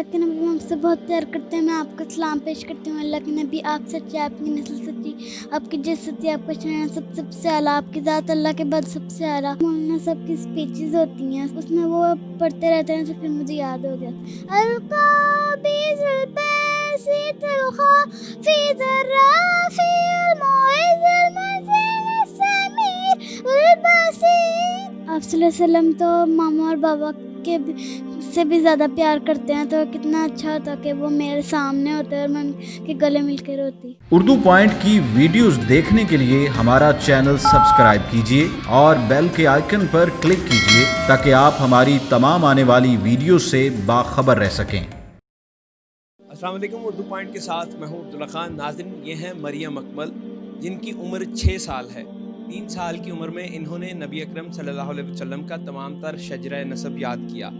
के नबी हमसे बहुत प्यार करते हैं। मैं आपको सलाम पेश करती हूँ। अल्लाह के नबी आप सच्चे, आपकी नस्ल सच्ची, आपकी जिद सच्ची, आपका शरीर सबसे आला, आपकी ज़ात अल्लाह के बाद सबसे आला। मौलाना सब की स्पीचेस होती हैं, उसमें वो पढ़ते रहते हैं, तो फिर मुझे याद हो गया। अलकाबिजुल बासितुल खाफिजुर राफिउल मुइज़ुल मुज़िल समीर उल बसीर। आप सल्लल्लाहु अलैहि वसल्लम तो मामा और बाबा के से भी ज़्यादा प्यार करते हैं, तो कितना अच्छा होता कि वो मेरे सामने होते और मैं उनके गले मिलकर रोती। उर्दू पॉइंट की वीडियोस देखने के लिए हमारा चैनल सब्सक्राइब कीजिए और बेल के आइकन पर क्लिक कीजिए ताकि आप हमारी तमाम आने वाली वीडियो से बाखबर रह सकें। अस्सलाम वालेकुम। उर्दू पॉइंट के साथ मैं हूँ अब्दुल्ला खान। नाज़रीन, ये हैं मरियम अकमल, जिनकी उम्र 6 साल है। 3 साल की उम्र में इन्होंने नबी अकरम सल्लल्लाहु अलैहि वसल्लम का तमाम तर शजरा नसब याद किया।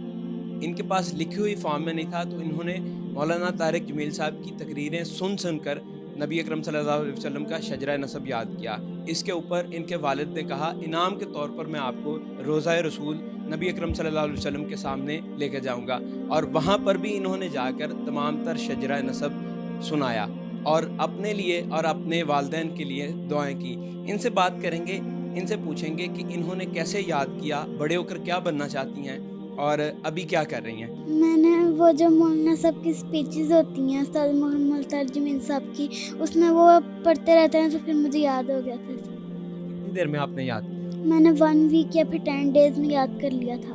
इनके पास लिखी हुई फॉर्म में नहीं था, तो इन्होंने मौलाना तारिक जमील साहब की तकरीरें सुन कर नबी अकरम सल्लल्लाहु अलैहि वसल्लम का शजरा नसब याद किया। इसके ऊपर इनके वालिद ने कहा, इनाम के तौर पर मैं आपको रोज़ा रसूल नबी अकरम सल्लल्लाहु अलैहि वसल्लम के सामने लेकर जाऊंगा। और वहाँ पर भी इन्होंने जाकर तमाम तर शजरा नसब सुनाया और अपने लिए और अपने वालिदैन के लिए दुआएं की। इनसे बात करेंगे, इनसे पूछेंगे कि इन्होंने कैसे याद किया, बड़े होकर क्या बनना चाहती हैं और अभी क्या कर रही हैं। मैंने वो जो मौलाना साहब की स्पीचेस होती हैं, उस्ताद मोहम्मद तारिक जमील साहब की, उसमें वो पढ़ते रहते हैं, तो फिर मुझे याद हो गया था। कितनी देर में आपने याद किया? मैंने 1 वीक या फिर 10 डेज में याद कर लिया था।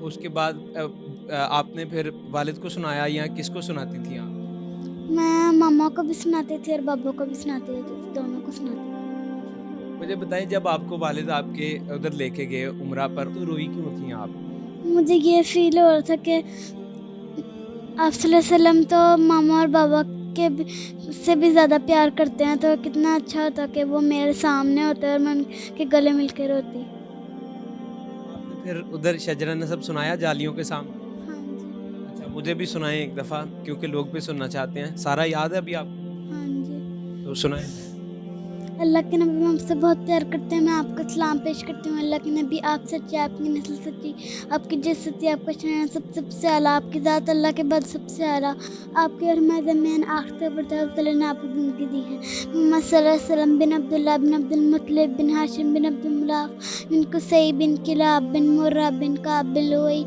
उसके बाद आपने फिर वालिद को सुनाया या किसको सुनाती थी आप? मैं मामा को भी सुनाती थी और बाबा को भी सुनाती थी, दोनों को सुनाती थी। मुझे बताइए, जब आपको वालिद आपके उधर लेके गए उम्रा पर, तो रोई क्यों थी आप? मुझे ये फील हो रहा था कि आप सल्लल्लाहु अलैहि वसल्लम तो मामा और बाबा से भी ज़्यादा प्यार करते हैं, तो कितना अच्छा होता कि वो मेरे सामने होते और मैं उनके गले मिलकर रोती। आपने फिर उधर शजरा नसब सुनाया जालियों के सामने? हाँ जी। अच्छा, मुझे भी सुनाएं एक दफ़ा, क्योंकि लोग भी सुनना चाहते हैं। सारा याद है अभी आपको? हाँ जी। तो सुनाएं। अल्लाह के नबी हमसे बहुत प्यार करते हैं। मैं आपको सलाम पेश करती हूँ। अल्लाह के नबी आप सच्चे, आपकी नस्ल सच्ची, आपकी जिद सच्ची, आपका शरीर सबसे आला, आपकी ज़ात अल्लाह के बाद सबसे आला, आपके और मैं ज़मीन आखिर पर ने आपको ज़िंदगी दी है। मोहम्मद सल्लल्लाहु अलैहि वसल्लम बिन अब्दुल्लाह बिन अब्दुल मुत्तलिब बिन हाशिम बिन अब्दुल मुनाफ बिन कुसै बिन किलाब बिन मुर्रा बिन काब बिन लुई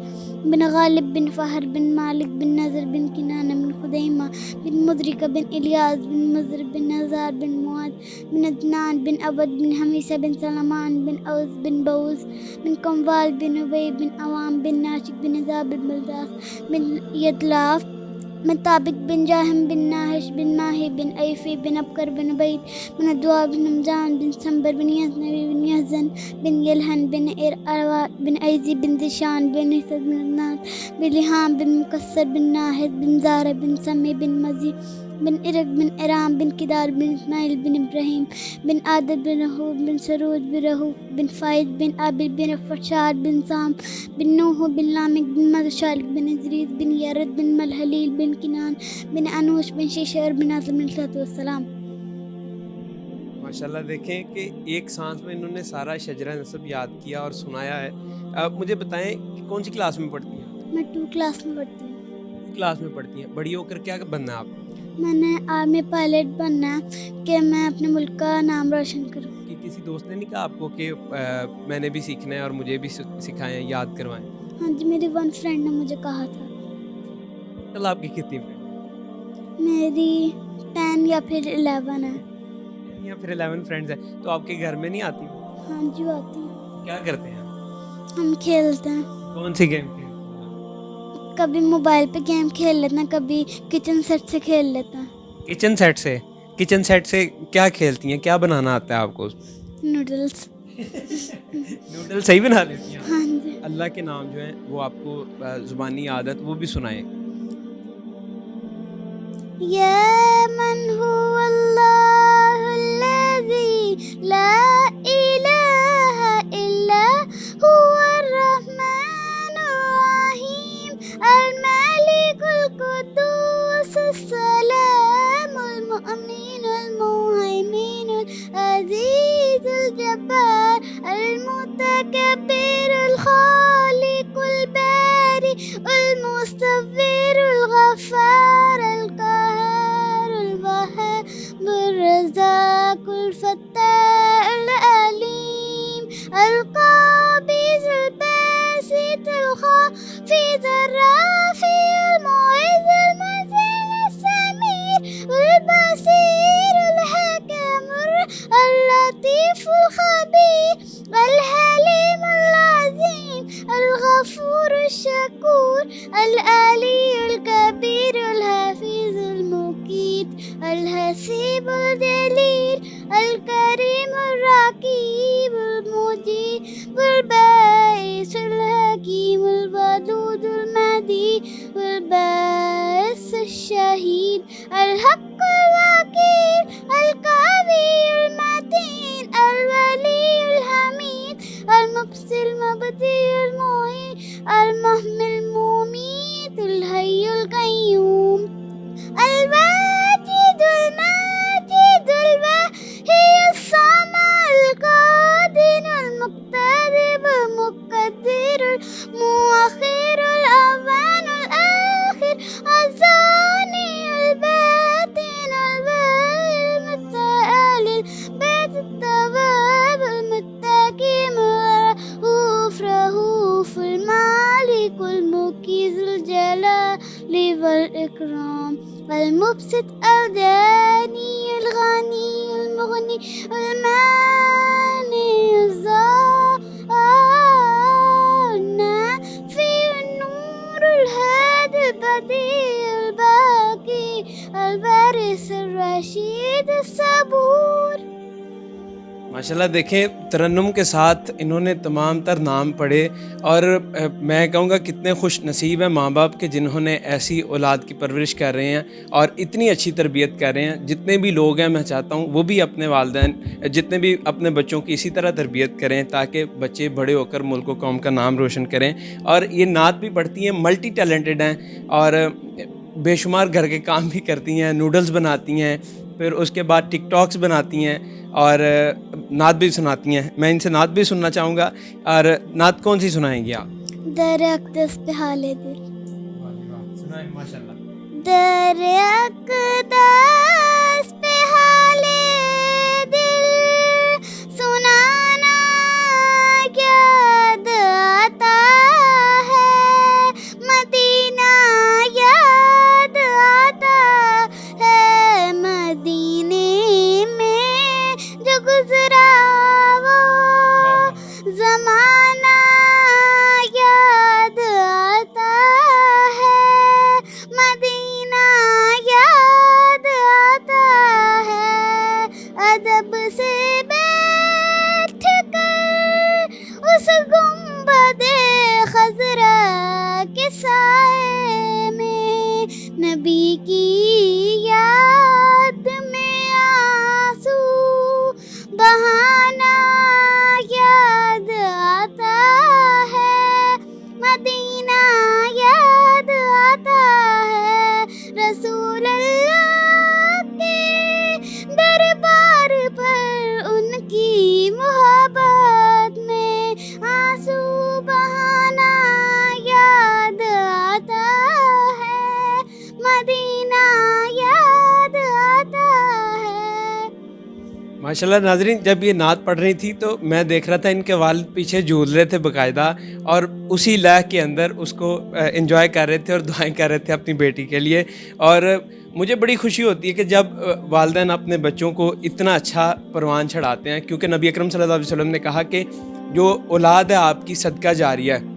बिन गालिब बिन फ़हर बिन मालिक बिन नज़र बिन किनाना बिन खुदैमा बिन मुदरिका बिन इलियास बिन मुज़र बिन नज़ार बिन मुआद बिन अदनान बिन अबद बिन हमीसा बिन सलमान बिन औस बिन बऊस बिन कमवाल बिन उबई बिन अवाम बिन नाशिक बिन इज़ाब बिन बलदास बिन यदलाफ बिन ताबिक बिन जाहिम बिन नाहिश बिन माही बिन ऐफी बिन अबकर बिन उबैद बिन अदवा बिन रमजान बिन संबर बिन यज़नबी बिन यहज़न बिन यलहन बिन अरवा बिन ऐज़ी बिन ज़िशान बिन इसद बिन अदनान बिन लिहाम बिन मुकस्सर बिन नाहिद बिन ज़ारा बिन समी बिन मज़ी बिन इरक बिन इराम बिन किदार बिन इस्माइल बिन इब्राहिम बिन आदद बिन रहूब बिन सरूद बिन रहूब बिन फ़ाइद बिन आबिल बिन फशाद बिन साम बिन नूह बिन लामिक बिन मशालिक बिन इज़रीस बिन यारद बिन मलहलील बिन किनान बिन अनूश बिन शेशर बिन आज़म अलैहिस्सलाम। माशाल्लाह, देखें कि एक सांस में इन्होंने सारा शजरा नसब याद किया और सुनाया है। मुझे बताएं कि कौन सी क्लास में पढ़ती हैं? मैं 2 क्लास में पढ़ती हूँ। क्लास में पढ़ती हैं। बड़ी होकर क्या बनना है आपको? मैंने आर्मी पायलट बनना है कि मैं अपने मुल्क का नाम रोशन करूँ। कि किसी दोस्त ने नहीं कहा आपको कि मैंने भी सीखना है और मुझे भी सिखाएं, याद करवाएं? हाँ जी, मेरी 1 फ्रेंड ने मुझे कहा था। टोटल आपकी कितनी फ्रेंड? मेरी 10 या फिर 11 है। या फिर 11 फ्रेंड्स हैं। तो आपके घर में नहीं आती? हाँ जी, वो आती हैं। क्या करते हैं? हम खेलते हैं। कौन सी गेम खेलते हैं? कभी मोबाइल पे गेम खेल लेते हैं, कभी किचन सेट से खेल लेते हैं। किचन सेट से? किचन सेट से क्या खेलती हैं? क्या बनाना आता है आपको उसमें? नूडल्स। नूडल सही बना लेती हैं? हाँ जी। अल्लाह के नाम जो हैं वो आपको ज़ुबानी आदत वो भी सुनाएं। या मन हुवल्लाहुल्लज़ी ला इलाहा इल्ला हुवर रहमानुर्रहीम अल मालिकुल कुद्दूस सलामुल मुअमिनुल मुहैमिनुल अज़ीज़ुल जब्बार अल मुतकब्बिरुल खालिकुल बारिउल मुस्तव्विरुल الغفار القهار الوهاب الرزاق الفتاح العليم القابض الباسط الخافض الرافع المعز المذل السميع البصير الحكم اللطيف الخبير الحليم العظيم الغفور الشكور العلي الكبير الحفيظ المقيت الحسيب الجليل الكريم الرقيب المجيب البائس الحكيم الودود المجيد البائس الشهيد الحق الوكيل القوي المتين الولي الحميد المبصر المبدئ المعيد المحمي المميت الحي القيوم الواجد الماجد الواهي الصمد القادر المقتدر المقدر المؤخر الأول الآخر الظاني الباطن الباهي المتعال البيت التواب المتقيم رؤوف المالك المكيز الجلال والإكرام المبسط الداني الغني المغني المانع الظاهر في النور الهادي البديع الباقي الوارث الرشيد الصبور. माशाल्लाह देखें तरन्नुम के साथ इन्होंने तमाम तर नाम पढ़े और मैं कहूँगा कितने खुश नसीब हैं माँ बाप के जिन्होंने ऐसी औलाद की परवरिश कर रहे हैं और इतनी अच्छी तरबियत कर रहे हैं. जितने भी लोग हैं मैं चाहता हूँ वो भी अपने वालिदैन जितने भी अपने बच्चों की इसी तरह तरबियत करें ताकि बच्चे बड़े होकर मुल्क व कौम का नाम रोशन करें. और ये नात भी पढ़ती हैं, मल्टी टैलेंटेड हैं और बेशुमार घर के काम भी करती हैं, नूडल्स बनाती हैं, फिर उसके बाद टिकटॉक्स बनाती हैं और नात भी सुनाती हैं. मैं इनसे नात भी सुनना चाहूँगा. और नात कौन सी सुनाएंगी आप? दर अक़दस पे हाले दिल. सुनाएं माशाल्लाह. दर अक़दस पे हाले दिल सुनाना याद आता है, मदीना याद आता है, मदीने में जो गुज़रा वो ज़माना याद आता है, मदीना याद आता है. अदब से बैठ कर उस गुंबदे खज़रा के साए में नबी की याद में आंसू बहाना याद आता है, मदीना याद आता है. रसूल अल्लाह के दरबार पर उनकी मोहब्बत में आंसू बहाना याद आता है, मदीना याद आता है. माशाल्लाह नाज़रीन, जब ये नात पढ़ रही थी तो मैं देख रहा था इनके वालिद पीछे झूल रहे थे बाकायदा और उसी लय के अंदर उसको एंजॉय कर रहे थे और दुआएं कर रहे थे अपनी बेटी के लिए. और मुझे बड़ी खुशी होती है कि जब वालिदैन अपने बच्चों को इतना अच्छा परवान चढ़ाते हैं, क्योंकि नबी अकरम सल्लल्लाहु अलैहि वसल्लम ने कहा कि जो औलाद है आपकी सदका जारिया है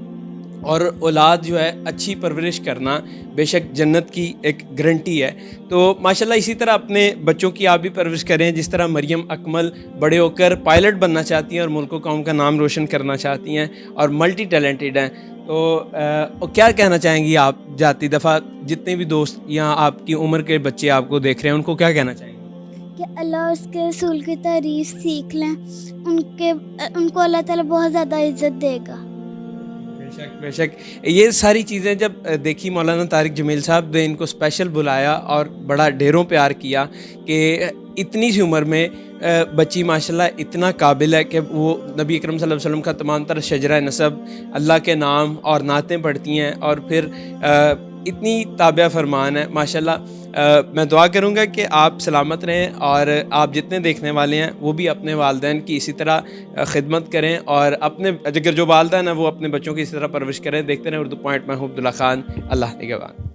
और औलाद जो है अच्छी परवरिश करना बेशक जन्नत की एक गारंटी है. तो माशाल्लाह इसी तरह अपने बच्चों की आप भी परवरिश करें जिस तरह मरियम अकमल बड़े होकर पायलट बनना चाहती हैं और मुल्क व कौम का नाम रोशन करना चाहती हैं और मल्टी टैलेंटेड हैं. तो क्या कहना चाहेंगी आप जाती दफ़ा जितने भी दोस्त या आपकी उम्र के बच्चे आपको देख रहे हैं उनको क्या कहना चाहेंगे? कि अल्लाह और उसके रसूल की तारीफ़ सीख लें, उनको अल्लाह ताला बहुत ज़्यादा इज़्ज़त देगा. बेशक बेशक. ये सारी चीज़ें जब देखी मौलाना तारिक जमील साहब ने इनको स्पेशल बुलाया और बड़ा ढेरों प्यार किया कि इतनी सी उम्र में बच्ची माशाल्लाह इतना काबिल है कि वो नबी अकरम सल्लल्लाहु अलैहि वसल्लम का तमाम तरह शजरा नसब, अल्लाह के नाम और नातें पढ़ती हैं और फिर اتنی تابع فرمان ہے ماشاءاللہ. میں دعا کروں گا کہ آپ سلامت رہیں اور آپ جتنے دیکھنے والے ہیں وہ بھی اپنے والدین کی اسی طرح خدمت کریں اور اپنے اگر جو والدین ہیں وہ اپنے بچوں کی اسی طرح پرورش کریں. دیکھتے رہیں اردو پوائنٹ. میں ہوں عبداللہ خان. اللہ نگہبان.